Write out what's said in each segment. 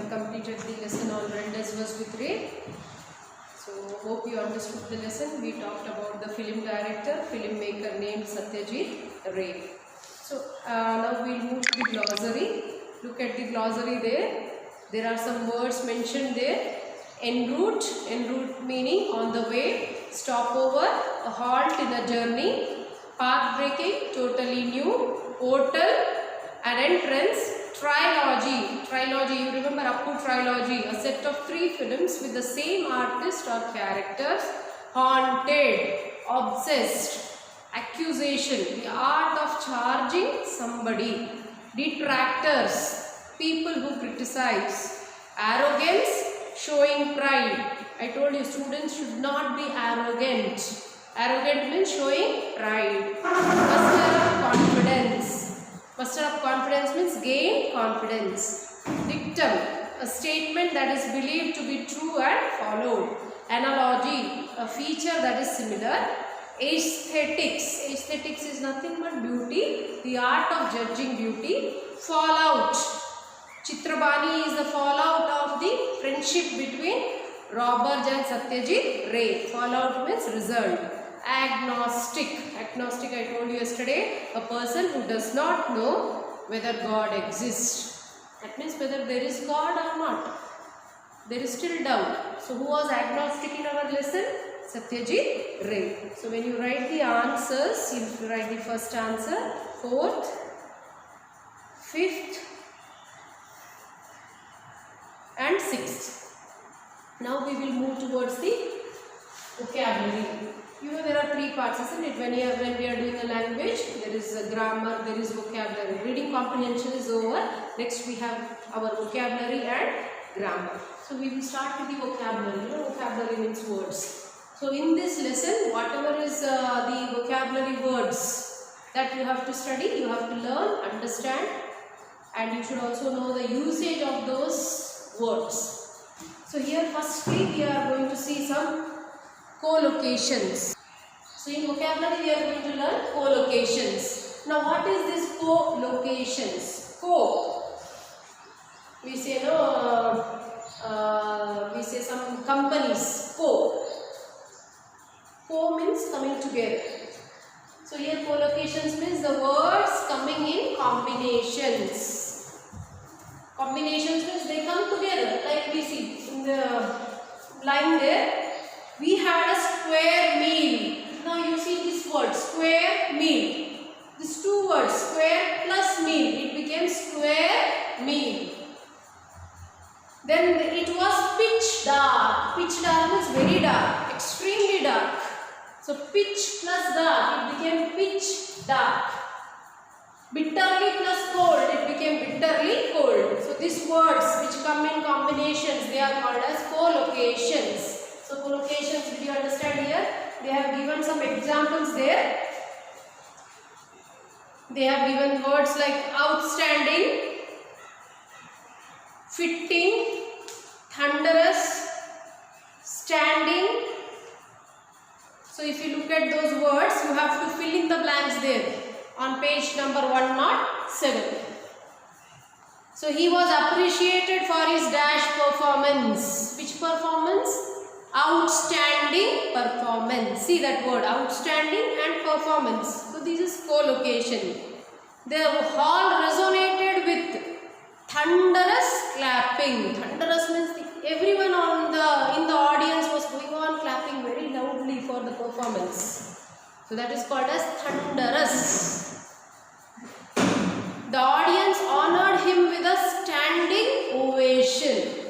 have completed the lesson on Rendezvous with Ray. So hope you understood the lesson. We talked about the film director, filmmaker named Satyajit Ray. So now we'll move to the glossary. Look at the glossary there. There are some words mentioned there. En route meaning on the way, stopover, a halt in a journey, path breaking, totally new, portal, an entrance, trilogy, you remember Appu trilogy, a set of 3 films with the same artist or characters, haunted, obsessed, accusation, the art of charging somebody, detractors, people who criticize, arrogance, showing pride. I told you students should not be arrogant. Arrogant means showing pride. Muster of confidence. Muster of confidence means gain confidence. Dictum, a statement that is believed to be true and followed. Analogy, a feature that is similar. Aesthetics. Aesthetics is nothing but beauty, the art of judging beauty. Fallout. Chitrabani is the fallout of the friendship between Robert and Satyajit Ray. Fallout means result. Agnostic. Agnostic, I told you yesterday, a person who does not know whether God exists. That means whether there is God or not. There is still doubt. So who was agnostic in our lesson? Satyajit Ray. So when you write the answers, you write the first answer, 4th, 5th and 6th. Now we will move towards the vocabulary. You know there are 3 parts, isn't it? When we are doing a language, there is a grammar, there is vocabulary. Reading comprehension is over. Next we have our vocabulary and grammar. So we will start with the vocabulary. You know, vocabulary means words. So in this lesson, whatever is the vocabulary words that you have to study, you have to learn, understand, and you should also know the usage of those words. So here firstly we are going to see some collocations. So in vocabulary we are going to learn collocations. Now what is this collocations? We say we say some companies. Co means coming together. So here collocations means the words coming in combinations. Combinations means they come together, like we see in the line there. We had a square meal. Now you see this word square meal. These 2 words square plus meal, it became square meal. Then it was pitch dark. Pitch dark means very dark, extremely dark. So pitch plus dark, it became pitch dark. Bitterly plus cold, it became bitterly cold. So these words which come in combinations, they are called as collocations. So collocations, did you understand here? They have given some examples there. They have given words like outstanding, fitting, thunderous, standing. So if you look at those words, you have to fill in the blanks there on page number 107. So he was appreciated for his dash performance. Which performance? Outstanding performance. See that word, outstanding and performance. So this is collocation. The hall resonated with thunderous clapping. Thunderous means everyone in the audience was going on clapping very loudly for the performance. So that is called as thunderous. The audience honored him with a standing ovation.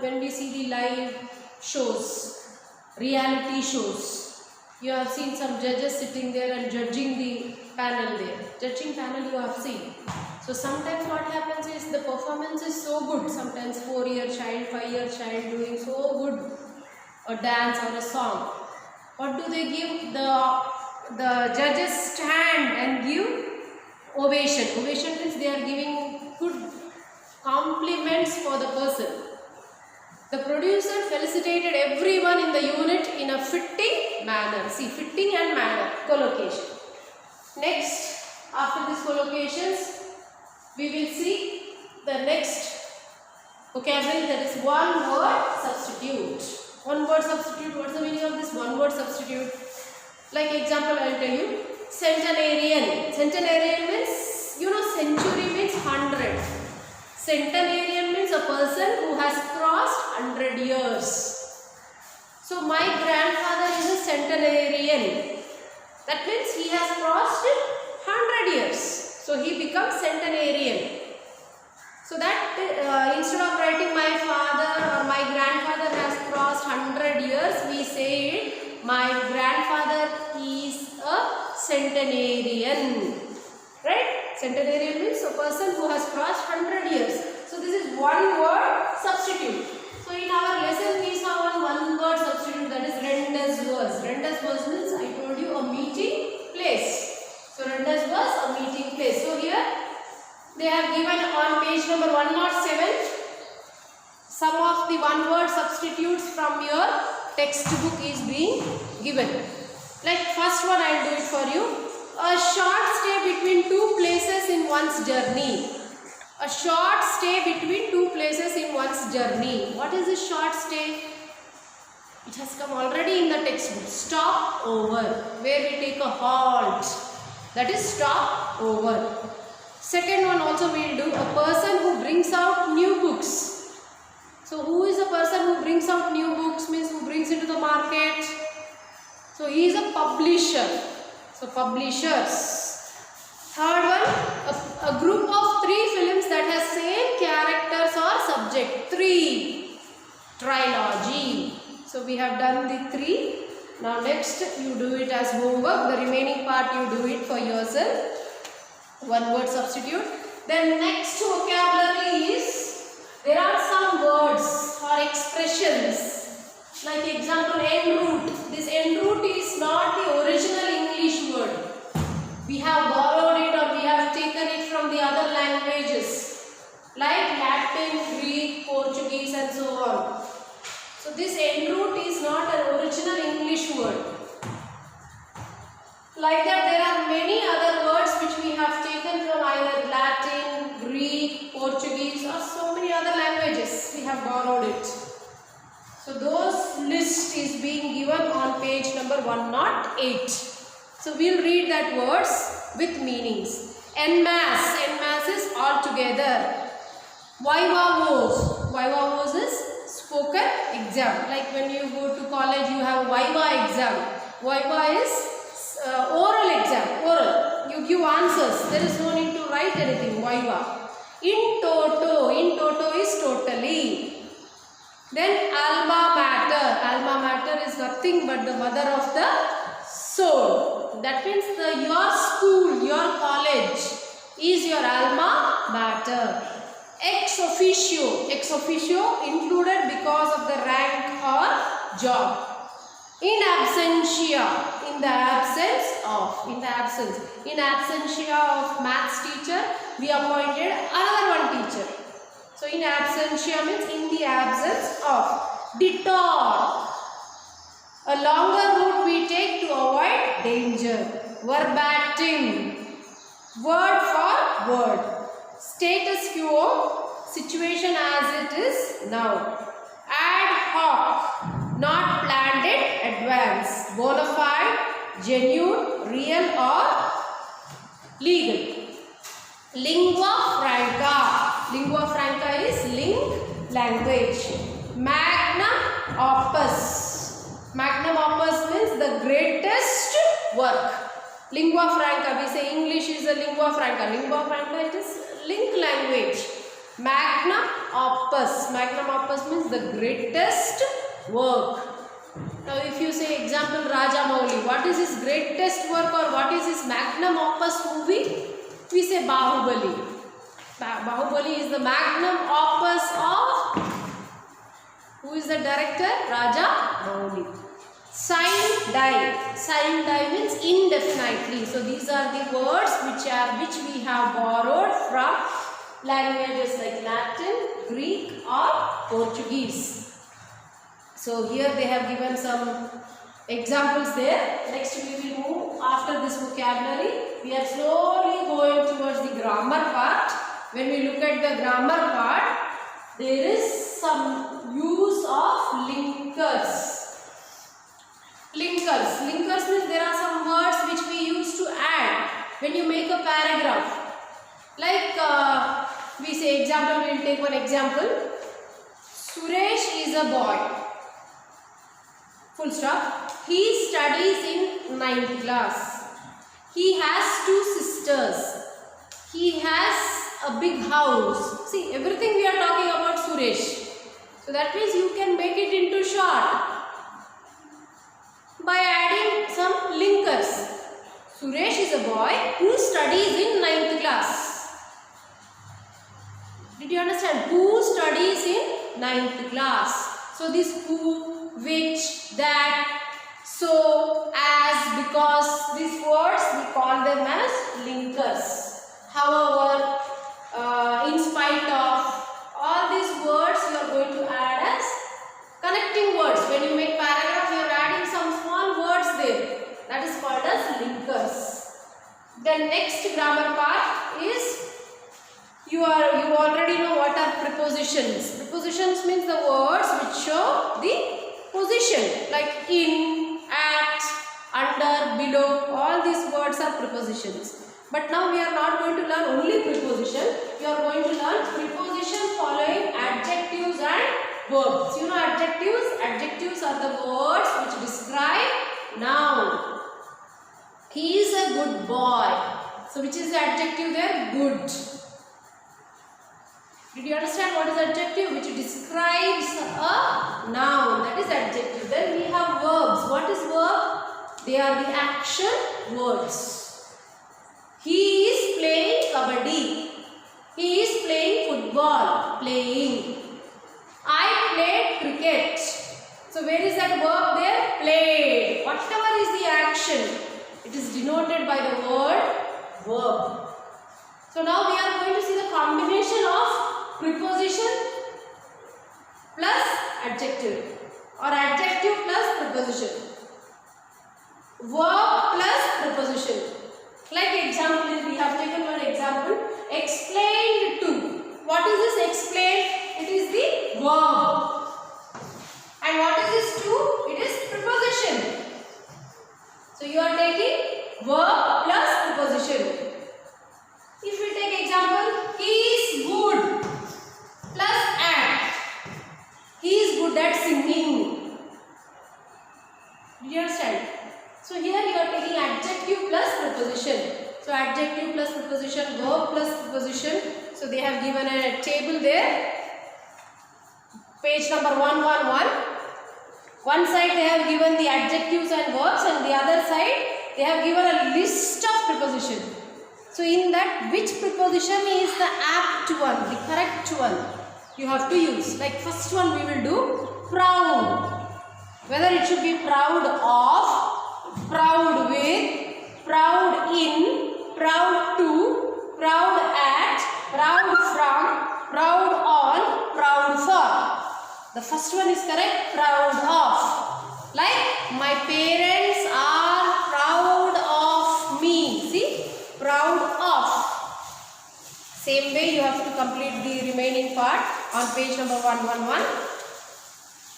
When we see the live shows, reality shows, you have seen some judges sitting there and judging the panel there. Judging panel you have seen. So sometimes what happens is the performance is so good. Sometimes 4-year child, 5-year child doing so good a dance or a song. What do they give? The judges stand and give ovation. Ovation means they are giving good compliments for the person. The producer felicitated everyone in the unit in a fitting manner. See, fitting and manner, collocation. Next, after these collocations, we will see the next vocabulary, that is one word substitute. One word substitute, what's the meaning of this one word substitute? Like example, I will tell you. Centenarian. Centenarian means, you know, century means 100. Centenarian means a person who has crossed 100 years. So my grandfather is a centenarian. That means he has crossed 100 years. So he becomes centenarian. So that instead of writing my father or my grandfather has crossed 100 years, we say my grandfather is a centenarian. Right? Centenarian means a person who has crossed 100 years. So this is one word substitute. So in our lesson we saw one word substitute, that is rendezvous verse. Rendezvous verse means, I told you, a meeting place. So rendezvous verse, a meeting place. So here they have given on page number 107 some of the one word substitutes from your textbook is being given. Like first one, I will do it for you. A short stay between two places in one's journey. A short stay between two places in one's journey. What is a short stay? It has come already in the textbook. Stop over, where we take a halt. That is stop over. Second one also we will do, a person who brings out new books. So who is a person who brings out new books? Means who brings into the market. So he is a publisher. So publishers. Third one, a group of 3 films that has same characters or subject. 3. Trilogy. So we have done the 3. Now next you do it as homework. The remaining part you do it for yourself. One word substitute. Then next vocabulary is, there are some words or expressions. Like example, en route. This en route is not the original English word. We have borrowed it or we have taken it from the other languages like Latin, Greek, Portuguese and so on. So this en route is not an original English word. Like that, there are many other words which we have taken from either Latin, Greek, Portuguese or so many other languages. We have borrowed it. So those list is being given on page number 108. So we will read that words with meanings. En masse. En masse is all together. Viva voce. Viva voce is spoken exam. Like when you go to college, you have Viva exam. Viva is oral exam. Oral. You give answers. There is no need to write anything. Viva. In toto. In toto is totally. Then alma mater. Alma mater is nothing but the mother of the soul. That means your school, your college is your alma mater. Ex officio. Ex officio included because of the rank or job. In absentia. In the absence of. In the absence. In absentia of maths teacher, we appointed another one teacher. So in absentia means in the absence of. Detour. A longer route we take to avoid danger. Verbatim. Word for word. Status quo. Situation as it is now. Ad hoc. Not planned in advance. Bona fide. Genuine. Real or legal. Lingua franca. Lingua franca is language. Magnum opus. Magnum opus means the greatest work. Lingua franca, we say English is a lingua franca. Lingua franca, it is link language. Magnum opus. Magnum opus means the greatest work. Now if you say example Rajamouli, what is his greatest work or what is his magnum opus movie? We say Bahubali. Bahubali is the magnum opus of, who is the director? Rajamouli. Sine die. Sine die means indefinitely. So these are the words which we have borrowed from languages like Latin, Greek or Portuguese. So here they have given some examples there. Next we will move after this vocabulary. We are slowly going towards the grammar part. When we look at the grammar part, there is some use of linkers. Linkers means there are some words which we use to add when you make a paragraph. Like we say example, we will take one example. Suresh is a boy. Full stop. He studies in 9th class. He has 2 sisters. He has a big house. See, everything we are talking about Suresh. So that means you can make it into short by adding some linkers. Suresh is a boy who studies in 9th class. Did you understand? Who studies in 9th class. So this who, which, that, so, as, because, these words we call them as linkers. However, in spite of all these words, you are going to add as connecting words. When you make paragraph, you are adding some small words there. That is called as linkers. The next grammar part is you already know what are prepositions. Prepositions means the words which show the position, like in, at, under, below. All these words are prepositions. But now we are not going to learn only preposition. We are going to learn preposition following adjectives and verbs. You know adjectives? Adjectives are the words which describe noun. He is a good boy. So which is the adjective there? Good. Did you understand what is adjective? Which describes a noun. That is adjective. Then we have verbs. What is verb? They are the action words. He is playing kabaddi. He is playing football. Playing. I played cricket. So where is that verb there? Played. Whatever is the action, it is denoted by the word verb. So now we are going to see the combination of preposition plus adjective or adjective plus preposition. Verb plus preposition. Like example, we have taken one example. Explained to. What is this explained? It is the verb. And what is this to? It is preposition. So you are taking verb plus preposition. If we take example, he is good plus at. He is good at singing. Do you understand? So here you are taking adjective plus preposition. So adjective plus preposition, verb plus preposition. So they have given a table there. Page number 111. One side they have given the adjectives and verbs, and the other side they have given a list of preposition. So in that, which preposition is the apt one, the correct one, you have to use. Like first one we will do proud. Whether it should be proud of, proud with, proud in, proud to, proud at, proud from, proud on, proud for. The first one is correct, proud of. Like my parents are proud of me. See, proud of. Same way you have to complete the remaining part on page number 111.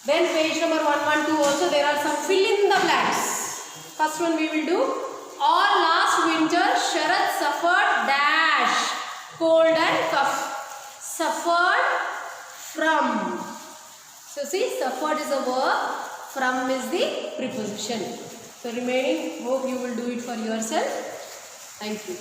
Then page number 112 also there are some fill in the blanks. First one we will do. All last winter Sharat suffered dash, cold and cough. Suffered from. So see, suffered is a verb, from is the preposition. So remaining, hope you will do it for yourself. Thank you.